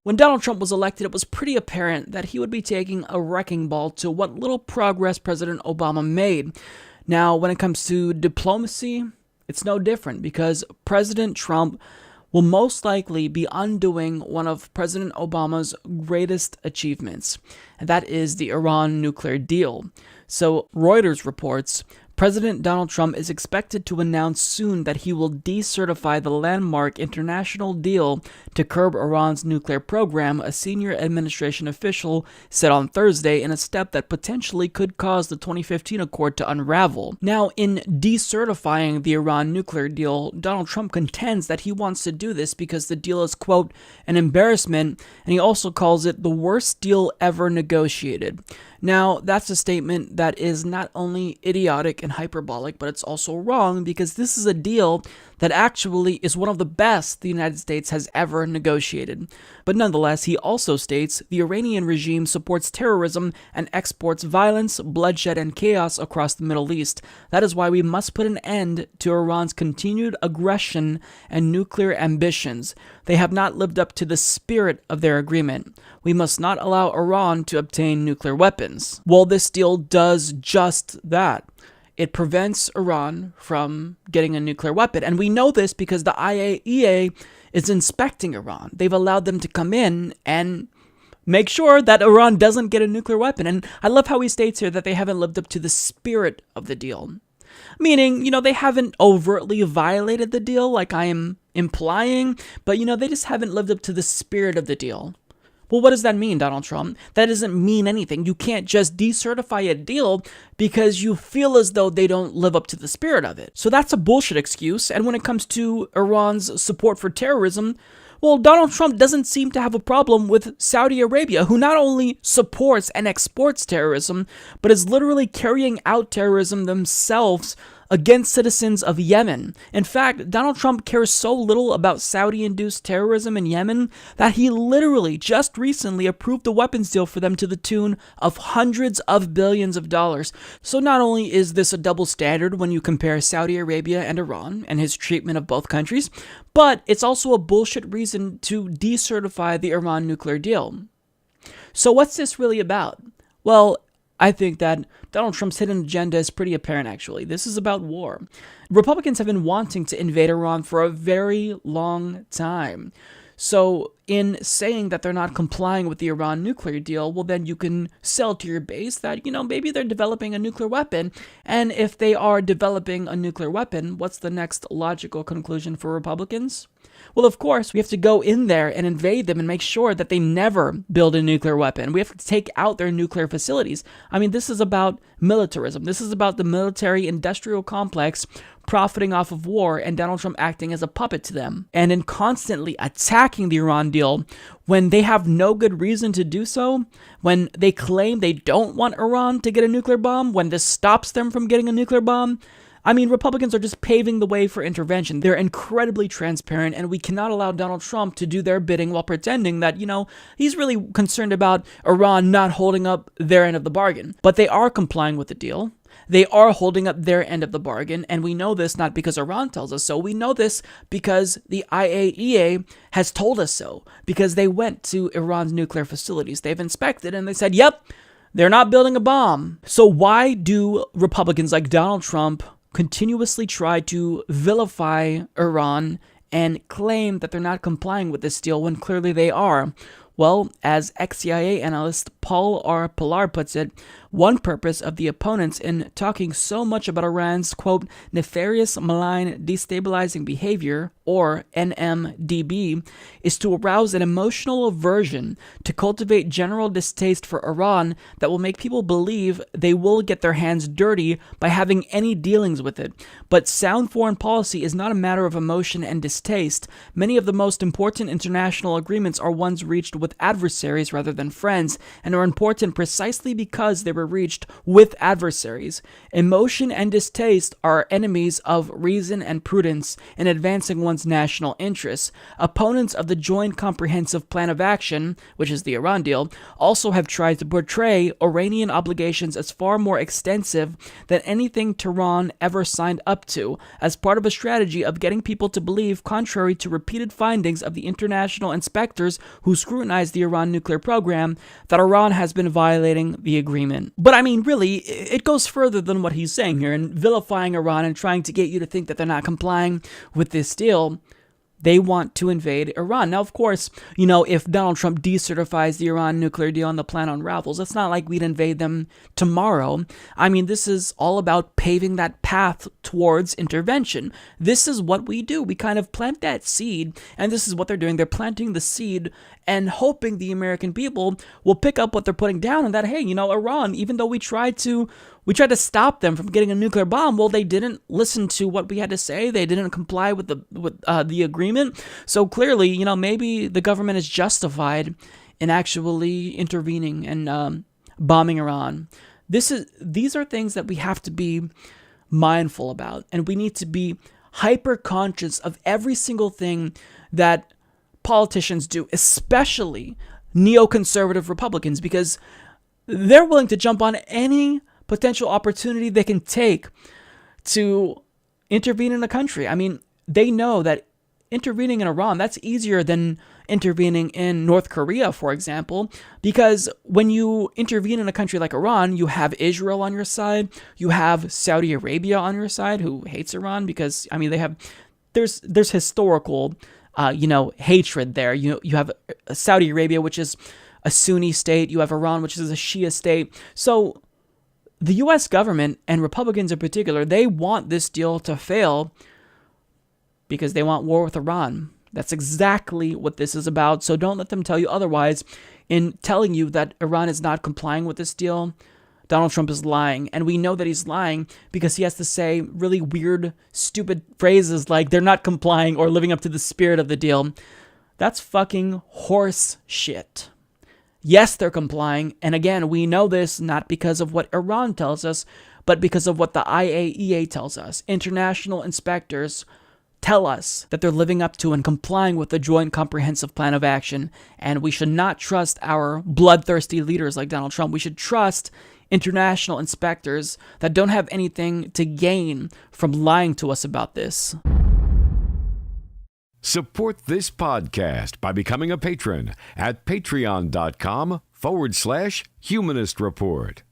When Donald Trump was elected, it was pretty apparent that he would be taking a wrecking ball to what little progress President Obama made. Now, when it comes to diplomacy, it's no different because President Trump will most likely be undoing one of President Obama's greatest achievements, and that is the Iran nuclear deal. So, Reuters reports President Donald Trump is expected to announce soon that he will decertify the landmark international deal to curb Iran's nuclear program, a senior administration official said on Thursday, in a step that potentially could cause the 2015 accord to unravel. Now, in decertifying the Iran nuclear deal, Donald Trump contends that he wants to do this because the deal is, quote, an embarrassment, and he also calls it the worst deal ever negotiated. Now, that's a statement that is not only idiotic and hyperbolic, but it's also wrong because this is a deal that actually is one of the best the United States has ever negotiated. But nonetheless, he also states the Iranian regime supports terrorism and exports violence, bloodshed, and chaos across the Middle East. That is why we must put an end to Iran's continued aggression and nuclear ambitions. They have not lived up to the spirit of their agreement. We must not allow Iran to obtain nuclear weapons. Well, this deal does just that. It prevents Iran from getting a nuclear weapon. And we know this because the IAEA is inspecting Iran. They've allowed them to come in and make sure that Iran doesn't get a nuclear weapon. And I love how he states here that they haven't lived up to the spirit of the deal. Meaning, they haven't overtly violated the deal like I am implying, but, they just haven't lived up to the spirit of the deal. Well, what does that mean, Donald Trump? That doesn't mean anything. You can't just decertify a deal because you feel as though they don't live up to the spirit of it. So that's a bullshit excuse. And when it comes to Iran's support for terrorism, well, Donald Trump doesn't seem to have a problem with Saudi Arabia, who not only supports and exports terrorism, but is literally carrying out terrorism themselves against citizens of Yemen. In fact, Donald Trump cares so little about Saudi-induced terrorism in Yemen that he literally just recently approved a weapons deal for them to the tune of hundreds of billions of dollars. So not only is this a double standard when you compare Saudi Arabia and Iran and his treatment of both countries, but it's also a bullshit reason to decertify the Iran nuclear deal. So what's this really about? Well, I think that Donald Trump's hidden agenda is pretty apparent, actually. This is about war. Republicans have been wanting to invade Iran for a very long time. So in saying that they're not complying with the Iran nuclear deal, well, then you can sell to your base that, maybe they're developing a nuclear weapon. And if they are developing a nuclear weapon, what's the next logical conclusion for Republicans? Well, of course, we have to go in there and invade them and make sure that they never build a nuclear weapon. We have to take out their nuclear facilities. I mean, this is about militarism. This is about the military-industrial complex profiting off of war and Donald Trump acting as a puppet to them. And in constantly attacking the Iran deal when they have no good reason to do so, when they claim they don't want Iran to get a nuclear bomb, when this stops them from getting a nuclear bomb, I mean, Republicans are just paving the way for intervention. They're incredibly transparent, and we cannot allow Donald Trump to do their bidding while pretending that, he's really concerned about Iran not holding up their end of the bargain. But they are complying with the deal. They are holding up their end of the bargain, and we know this not because Iran tells us so. We know this because the IAEA has told us so, because they went to Iran's nuclear facilities. They've inspected, and they said, yep, they're not building a bomb. So why do Republicans like Donald Trump continuously try to vilify Iran and claim that they're not complying with this deal when clearly they are? Well, as ex-CIA analyst Paul R. Pillar puts it, one purpose of the opponents in talking so much about Iran's, quote, nefarious, malign, destabilizing behavior, or NMDB, is to arouse an emotional aversion, to cultivate general distaste for Iran that will make people believe they will get their hands dirty by having any dealings with it. But sound foreign policy is not a matter of emotion and distaste. Many of the most important international agreements are ones reached with adversaries rather than friends, and are important precisely because they were reached with adversaries. Emotion and distaste are enemies of reason and prudence in advancing one's national interests. Opponents of the Joint Comprehensive Plan of Action, which is the Iran deal, also have tried to portray Iranian obligations as far more extensive than anything Tehran ever signed up to, as part of a strategy of getting people to believe, contrary to repeated findings of the international inspectors who scrutinize weaponize the Iran nuclear program, that Iran has been violating the agreement. But I mean, really, it goes further than what he's saying here, and vilifying Iran and trying to get you to think that they're not complying with this deal. They want to invade Iran. Now, of course, if Donald Trump decertifies the Iran nuclear deal and the plan unravels, it's not like we'd invade them tomorrow. I mean, this is all about paving that path towards intervention. This is what we do. We kind of plant that seed, and this is what they're doing. They're planting the seed and hoping the American people will pick up what they're putting down, and that, hey, Iran, even though we tried to stop them from getting a nuclear bomb, well, they didn't listen to what we had to say. They didn't comply with the agreement. So clearly, maybe the government is justified in actually intervening and bombing Iran. These are things that we have to be mindful about, and we need to be hyper conscious of every single thing that politicians do, especially neoconservative Republicans, because they're willing to jump on any potential opportunity they can take to intervene in a country. I mean, they know that intervening in Iran, that's easier than intervening in North Korea, for example, because when you intervene in a country like Iran, you have Israel on your side, you have Saudi Arabia on your side, who hates Iran because, I mean, there's historical, hatred there. You have Saudi Arabia, which is a Sunni state. You have Iran, which is a Shia state. So the U.S. government, and Republicans in particular, they want this deal to fail because they want war with Iran. That's exactly what this is about. So don't let them tell you otherwise. In telling you that Iran is not complying with this deal, Donald Trump is lying. And we know that he's lying because he has to say really weird, stupid phrases like they're not complying or living up to the spirit of the deal. That's fucking horse shit. Yes, they're complying. And again, we know this not because of what Iran tells us, but because of what the IAEA tells us. International inspectors tell us that they're living up to and complying with the Joint Comprehensive Plan of Action. And we should not trust our bloodthirsty leaders like Donald Trump. We should trust international inspectors that don't have anything to gain from lying to us about this. Support this podcast by becoming a patron at patreon.com/Humanist Report.